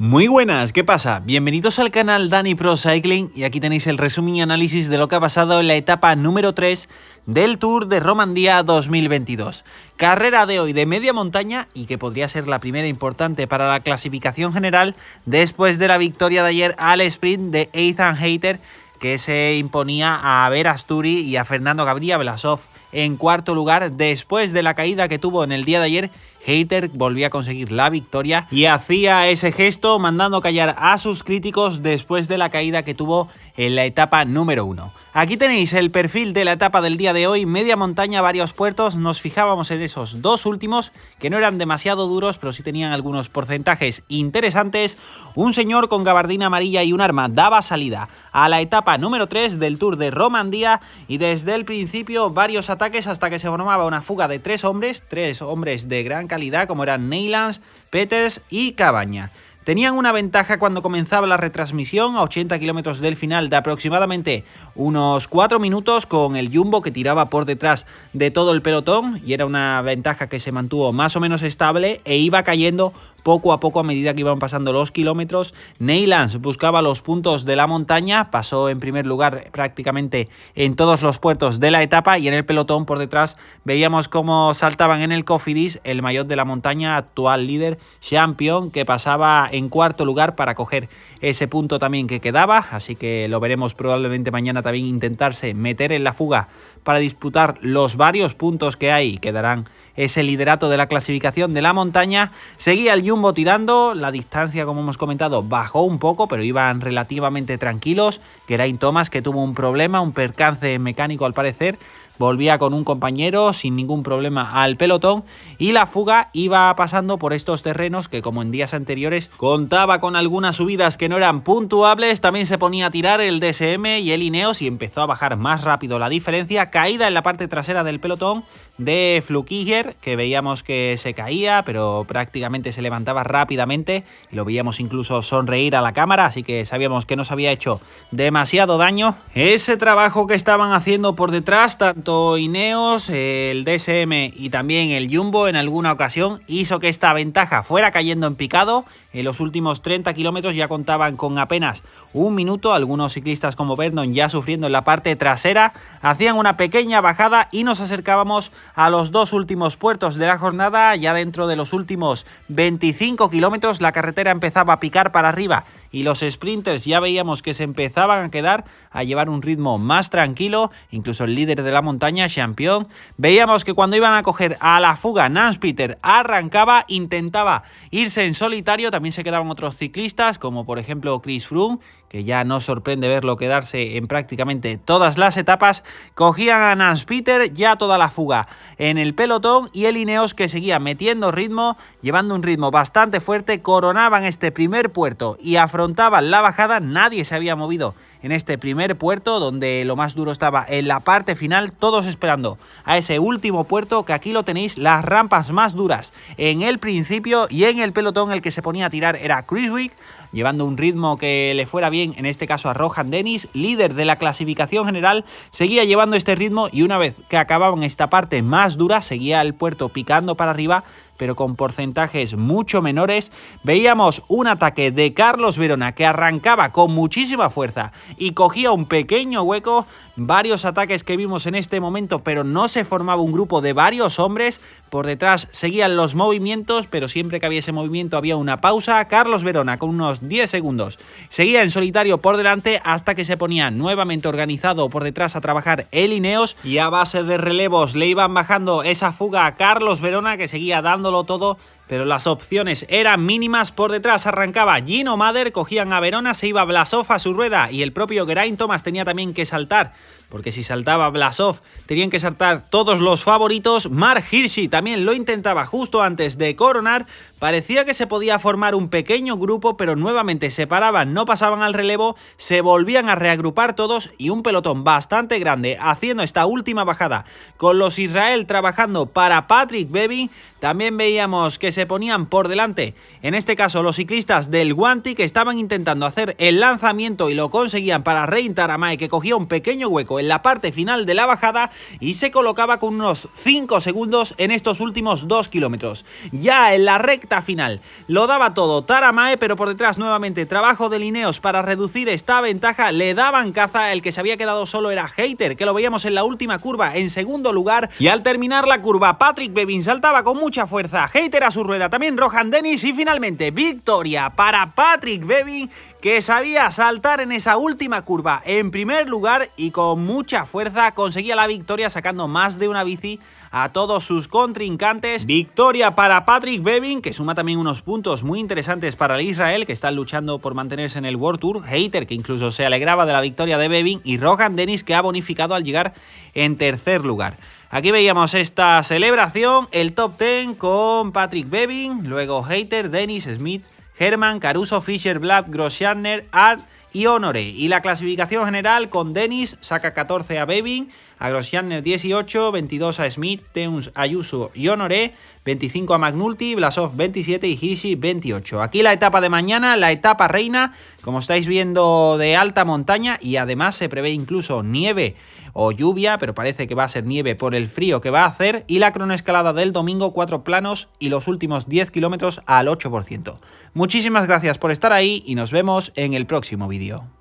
Muy buenas, ¿qué pasa? Bienvenidos al canal Dani Pro Cycling y aquí tenéis el resumen y análisis de lo que ha pasado en la etapa número 3 del Tour de Romandía 2022. Carrera de hoy de media montaña y que podría ser la primera importante para la clasificación general después de la victoria de ayer al sprint de Ethan Hayter, que se imponía a Aber Asturi y a Fernando Gabriel Blasov en cuarto lugar después de la caída que tuvo en el día de ayer. Hayter volvía a conseguir la victoria y hacía ese gesto mandando callar a sus críticos después de la caída que tuvo en la etapa número 1. Aquí tenéis el perfil de la etapa del día de hoy, media montaña, varios puertos. Nos fijábamos en esos dos últimos que no eran demasiado duros, pero sí tenían algunos porcentajes interesantes. Un señor con gabardina amarilla y un arma daba salida a la etapa número 3 del Tour de Romandía y desde el principio varios ataques hasta que se formaba una fuga de tres hombres de gran calidad como eran Neylands, Peters y Cabaña. Tenían una ventaja cuando comenzaba la retransmisión a 80 kilómetros del final de aproximadamente unos 4 minutos con el Jumbo que tiraba por detrás de todo el pelotón y era una ventaja que se mantuvo más o menos estable e iba cayendo poco a poco a medida que iban pasando los kilómetros. Neylands buscaba los puntos de la montaña, pasó en primer lugar prácticamente en todos los puertos de la etapa y en el pelotón por detrás veíamos cómo saltaban en el Cofidis el maillot de la montaña, actual líder Champion, que pasaba en cuarto lugar para coger ese punto también que quedaba, así que lo veremos probablemente mañana también intentarse meter en la fuga para disputar los varios puntos que hay que darán ese liderato de la clasificación de la montaña. Seguía el Jumbo tirando, la distancia como hemos comentado bajó un poco, pero iban relativamente tranquilos. Geraint Thomas, que tuvo un problema, un percance mecánico al parecer, volvía con un compañero sin ningún problema al pelotón y la fuga iba pasando por estos terrenos que, como en días anteriores, contaba con algunas subidas que no eran puntuables. También se ponía a tirar el DSM y el Ineos y empezó a bajar más rápido la diferencia. Caída en la parte trasera del pelotón de Flukiger, que veíamos que se caía, pero prácticamente se levantaba rápidamente y lo veíamos incluso sonreír a la cámara, así que sabíamos que no se había hecho demasiado daño. Ese trabajo que estaban haciendo por detrás, tanto Ineos, el DSM y también el Jumbo en alguna ocasión, hizo que esta ventaja fuera cayendo en picado. En los últimos 30 kilómetros ya contaban con apenas un minuto, algunos ciclistas como Vernon ya sufriendo en la parte trasera, hacían una pequeña bajada y nos acercábamos a los dos últimos puertos de la jornada. Ya dentro de los últimos 25 kilómetros la carretera empezaba a picar para arriba y los sprinters ya veíamos que se empezaban a quedar a llevar un ritmo más tranquilo, incluso el líder de la montaña, Champion. Veíamos que cuando iban a coger a la fuga, Nance Peter arrancaba, intentaba irse en solitario, también se quedaban otros ciclistas, como por ejemplo Chris Froome, que ya no sorprende verlo quedarse en prácticamente todas las etapas. Cogían a Nance Peter, ya toda la fuga en el pelotón, y el Ineos, que seguía metiendo ritmo, llevando un ritmo bastante fuerte, coronaban este primer puerto y afrontaban la bajada. Nadie se había movido en este primer puerto, donde lo más duro estaba en la parte final, todos esperando a ese último puerto, que aquí lo tenéis, las rampas más duras en el principio, y en el pelotón el que se ponía a tirar era Criswick, llevando un ritmo que le fuera bien, en este caso a Rohan Dennis, líder de la clasificación general, seguía llevando este ritmo y una vez que acababan esta parte más dura, seguía el puerto picando para arriba, pero con porcentajes mucho menores. Veíamos un ataque de Carlos Verona que arrancaba con muchísima fuerza y cogía un pequeño hueco. Varios ataques que vimos en este momento, pero no se formaba un grupo de varios hombres. Por detrás seguían los movimientos, pero siempre que había ese movimiento había una pausa. Carlos Verona con unos 10 segundos seguía en solitario por delante hasta que se ponía nuevamente organizado por detrás a trabajar el Ineos, y a base de relevos le iban bajando esa fuga a Carlos Verona, que seguía dándolo todo, pero las opciones eran mínimas. Por detrás arrancaba Gino Mader, cogían a Verona, se iba Blasov a su rueda y el propio Geraint Thomas tenía también que saltar, porque si saltaba Blasov tenían que saltar todos los favoritos. Mark Hirschi también lo intentaba justo antes de coronar. Parecía que se podía formar un pequeño grupo, pero nuevamente se paraban, no pasaban al relevo, se volvían a reagrupar todos y un pelotón bastante grande haciendo esta última bajada con los Israel trabajando para Patrick Bevin. También veíamos que se ponían por delante, en este caso los ciclistas del Guanti, que estaban intentando hacer el lanzamiento y lo conseguían para Rein Taaramäe, que cogía un pequeño hueco en la parte final de la bajada y se colocaba con unos 5 segundos en estos últimos 2 kilómetros. Ya en la recta final lo daba todo Taramae, pero por detrás nuevamente trabajo de Ineos para reducir esta ventaja. Le daban caza, el que se había quedado solo era Hayter, que lo veíamos en la última curva en segundo lugar, y al terminar la curva Patrick Bevin saltaba con mucha fuerza, Hayter a su rueda, también Rohan Dennis, y finalmente victoria para Patrick Bevin, que sabía saltar en esa última curva en primer lugar y con mucha fuerza conseguía la victoria sacando más de una bici a todos sus contrincantes. Victoria para Patrick Bevin, que suma también unos puntos muy interesantes para el Israel, que están luchando por mantenerse en el World Tour. Hayter, que incluso se alegraba de la victoria de Bevin, y Rohan Dennis, que ha bonificado al llegar en tercer lugar. Aquí veíamos esta celebración, el top 10 con Patrick Bevin, luego Hayter, Dennis, Smith, Herman, Caruso, Fischer, Blatt, Grosjean, Ad y Honoré. Y la clasificación general con Dennis saca 14 a Bevin, a Grosjean 18, 22 a Smith, Teuns, Ayuso y Honoré, 25 a McNulty, Blasov 27 y Hirschi 28. Aquí la etapa de mañana, la etapa reina, como estáis viendo, de alta montaña, y además se prevé incluso nieve o lluvia, pero parece que va a ser nieve por el frío que va a hacer, y la cronoescalada del domingo, 4 planos y los últimos 10 kilómetros al 8%. Muchísimas gracias por estar ahí y nos vemos en el próximo vídeo.